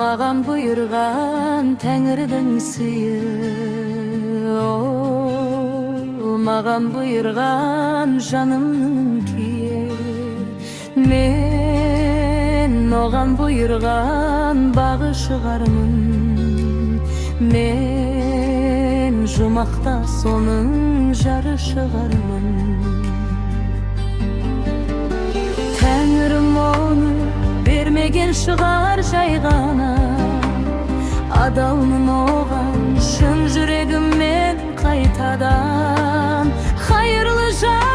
Маған бұйырған тәңірдің сыйы, маған бұйырған жанымның күйі. Мен оған бұйырған бағы шығармын, мен жұмақта соның жары шығармын. Тәңірім оны бермеген шығар жай ғана, адалмын оған шын жүрегіммен қайтадан. Хайырлы жан